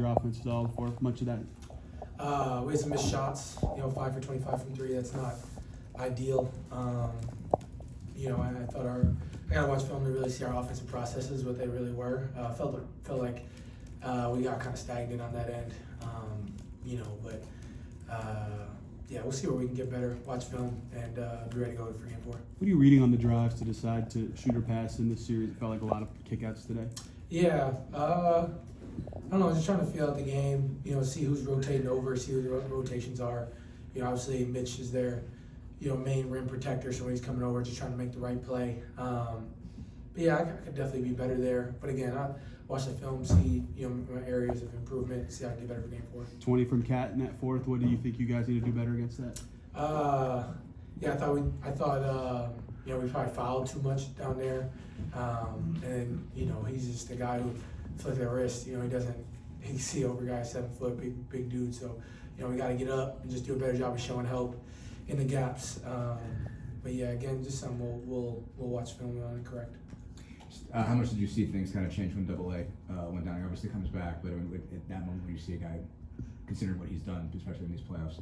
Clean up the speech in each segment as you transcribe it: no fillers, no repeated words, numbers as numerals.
Your offense is all for much of that. We had some missed shots, 5 for 25 from 3. That's not ideal. I thought I got to watch film to really see our offensive processes, what they really were. Felt like we got kind of stagnant on that end, yeah, we'll see where we can get better, watch film, and be ready to go for game 4. What are you reading on the drives to decide to shoot or pass in this series? It felt like a lot of kickouts today. Yeah, I don't know, just trying to feel out the game, see who's rotating over, see who the rotations are. Obviously Mitch is their, main rim protector, so when he's coming over, just trying to make the right play. But yeah, I could definitely be better there. But again, I'll watch the film, see, my areas of improvement, see how I can get better for game 4. 20 from Cat in that fourth. What do you think you guys need to do better against that? Yeah, I thought we probably fouled too much down there. And he's just a guy who flips their wrist. He can see over guys 7 foot, big dude. So, we got to get up and just do a better job of showing help in the gaps. But yeah, again, just something we'll watch film on and correct. How much did you see things kind of change when AA went down? He obviously comes back, but at that moment when you see a guy, considering what he's done, especially in these playoffs,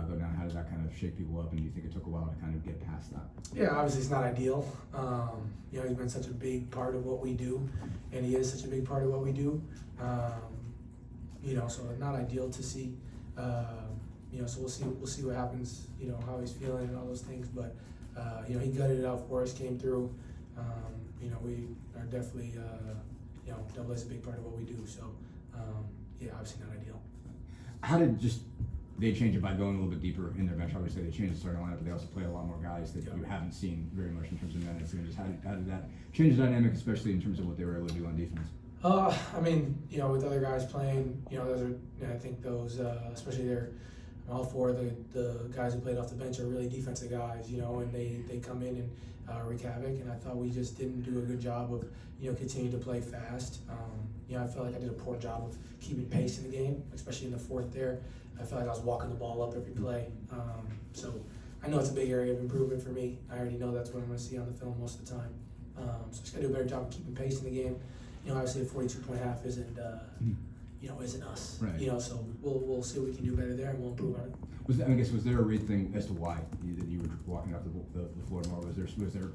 go down, how does that kind of shake people up, and do you think it took a while to kind of get past that? Yeah, obviously it's not ideal. He's been such a big part of what we do, and he is such a big part of what we do. So not ideal to see. So we'll see what happens. How he's feeling and all those things. But he gutted it out for us, came through. We are definitely double is a big part of what we do. So yeah, obviously not ideal. How did they change it by going a little bit deeper in their bench? Obviously, they changed the starting lineup, but they also play a lot more guys that you haven't seen very much in terms of minutes. And just how did that change the dynamic, especially in terms of what they were able to do on defense? With other guys playing, those are, I think those, especially all 4 of the guys who played off the bench are really defensive guys, and they come in and wreak havoc. And I thought we just didn't do a good job of, continuing to play fast. I felt like I did a poor job of keeping pace in the game, especially in the fourth there. I felt like I was walking the ball up every play. So I know it's a big area of improvement for me. I already know that's what I'm going to see on the film most of the time. So just got to do a better job of keeping pace in the game. Obviously a 42-point half isn't us. Right. So we'll see what we can do better there, and we'll improve on it. Was there a real thing as to why you were walking off the floor more? Was there?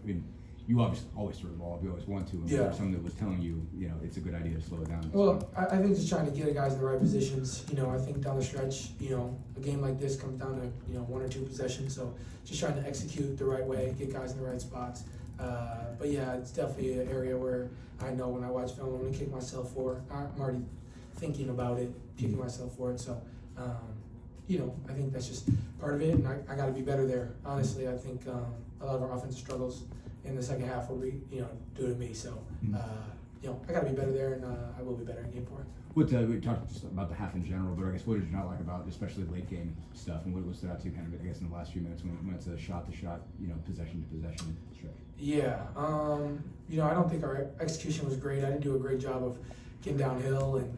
You obviously always throw the ball up. You always want to. And was there something that was telling you, it's a good idea to slow it down? Well, I think just trying to get guys in the right positions. I think down the stretch, a game like this comes down to 1 or 2 possessions. So just trying to execute the right way, get guys in the right spots. But yeah, it's definitely an area where I know when I watch film, I'm going to kick myself for. I'm already thinking about it, kicking myself for it. So, I think that's just part of it, and I got to be better there. Honestly, I think a lot of our offensive struggles in the second half will be, due to me. So, I got to be better there, and I will be better in game 4. We talked just about the half in general, but I guess what did you not like about, especially late game stuff, and what stood out to you kind of, I guess, in the last few minutes when it's a shot to shot, possession to possession stretch? Yeah, I don't think our execution was great. I didn't do a great job of getting downhill and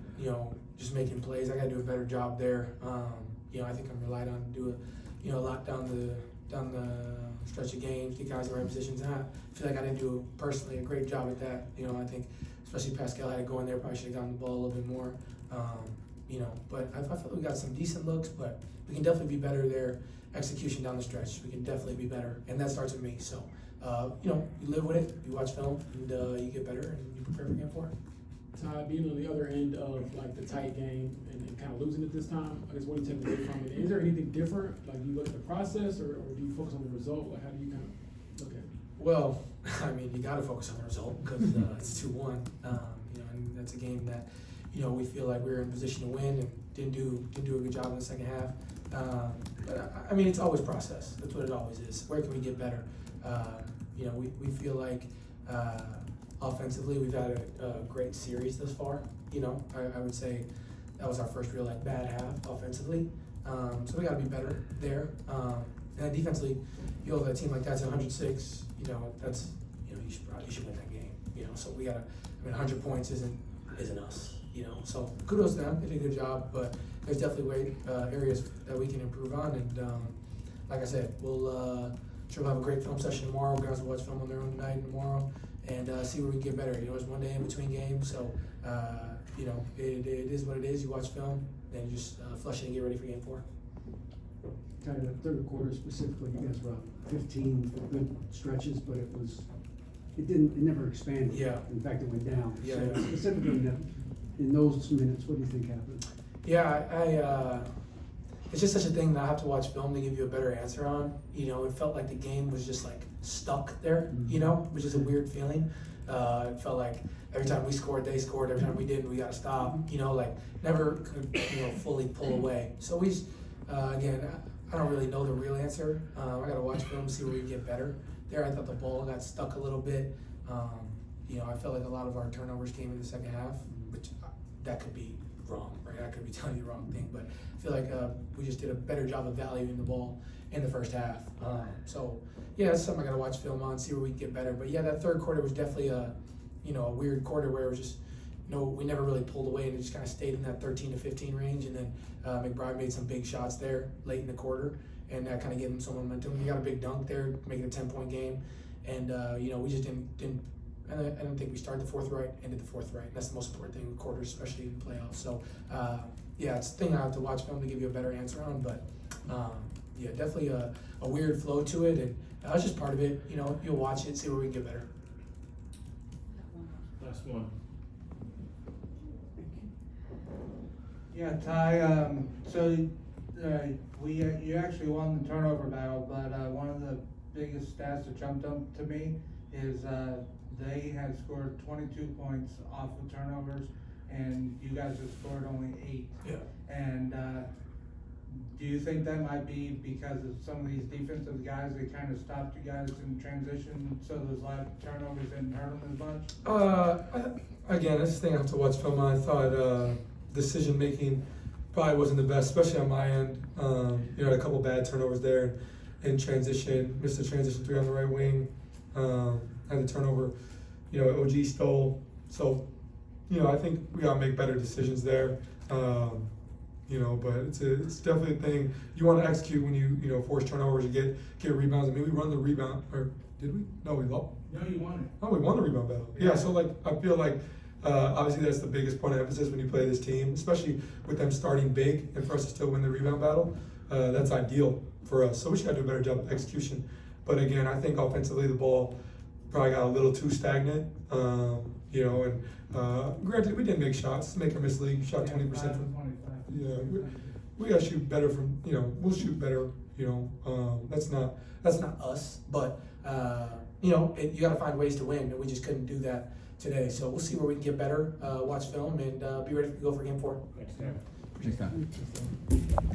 just making plays. I got to do a better job there. I think I'm relied on to do a lot down the stretch of games, get guys in the right positions, and I feel like I didn't do personally a great job at that. I think especially Pascal had to go in there, probably should have gotten the ball a little bit more. But I felt we got some decent looks, but we can definitely be better there. Execution down the stretch, we can definitely be better, and that starts with me. So, you live with it, you watch film, and you get better, and you prepare for game 4. Ty, being on the other end of the tight game and kind of losing it this time, I guess what do you take away from it? Is there anything different? Do you look at the process, or do you focus on the result? How do you kind of look at it? Well, you got to focus on the result because it's 2-1. And that's a game that we feel like we were in position to win and didn't do a good job in the second half. But it's always process. That's what it always is. Where can we get better? We feel like offensively we've had a great series thus far. I would say that was our first real bad half offensively. So we got to be better there. And defensively, you hold a team like that's at 106. That's you should win that game. So we got to. 100 points isn't us. So kudos to them. They did a good job, but there's definitely areas that we can improve on. And like I said, we'll have a great film session tomorrow. Guys will watch film on their own night tomorrow, and see where we can get better. You know, it's one day in between games, so you know, it is what it is. You watch film, then you just flush it and get ready for game 4. Kind of the third quarter specifically, you guys were up 15 for good stretches, but it never expanded. Yeah. In fact, it went down. Yeah, So yeah. specifically in those minutes, what do you think happened? Yeah, it's just such a thing that I have to watch film to give you a better answer on. You know, it felt like the game was just like stuck there, you know, which is a weird feeling. It felt like every time we scored, they scored. Every time we didn't, we got to stop. You know, like never could, you know, fully pull away. So we just, again, I don't really know the real answer. I got to watch film, see where we can get better. There, I thought the ball got stuck a little bit. You know, I felt like a lot of our turnovers came in the second half, which that could be wrong, right? I could be telling you the wrong thing, but I feel like we just did a better job of valuing the ball in the first half. So yeah, that's something I got to watch film on, see where we can get better. But yeah, that third quarter was definitely a weird quarter where it was just, you know, we never really pulled away and it just kind of stayed in that 13 to 15 range. And then McBride made some big shots there late in the quarter, and that kind of gave him some momentum. He got a big dunk there, making a 10-point game, and you know, we just didn't. I don't think we started the fourth right, ended the fourth right. And that's the most important thing with quarters, especially in playoffs. So yeah, it's a thing I have to watch film to give you a better answer on. But yeah, definitely a weird flow to it, and that's just part of it. You know, you'll watch it, see where we can get better. Last one. Yeah, Ty, so you actually won the turnover battle, but one of the biggest stats that jumped up to me is they had scored 22 points off of turnovers, and you guys have scored only 8. Yeah. And do you think that might be because of some of these defensive guys that kind of stopped you guys in transition, so those last turnovers didn't hurt them as much? Again, that's the thing I have to watch film on. I thought decision making probably wasn't the best, especially on my end. You know, had a couple bad turnovers there in transition, missed the transition 3 on the right wing, had the turnover, you know, OG stole. So, you know, I think we gotta make better decisions there. You know, but it's definitely a thing you want to execute when you know, force turnovers and get rebounds. I mean, we run the rebound, or did we? No, we lost. No, you won it. Oh, we won the rebound battle. Yeah, so like I feel like obviously that's the biggest point of emphasis when you play this team, especially with them starting big and for us to still win the rebound battle. That's ideal for us. So we should have to do a better job of execution. But again, I think offensively the ball probably got a little too stagnant. You know, and granted we didn't make shots. Make or miss league, shot 20% from. Yeah, we gotta shoot better from. You know, we'll shoot better. You know, that's not us. But you know, you got to find ways to win, and we just couldn't do that today. So we'll see where we can get better. Watch film and be ready to go for game 4. Thanks, Tom.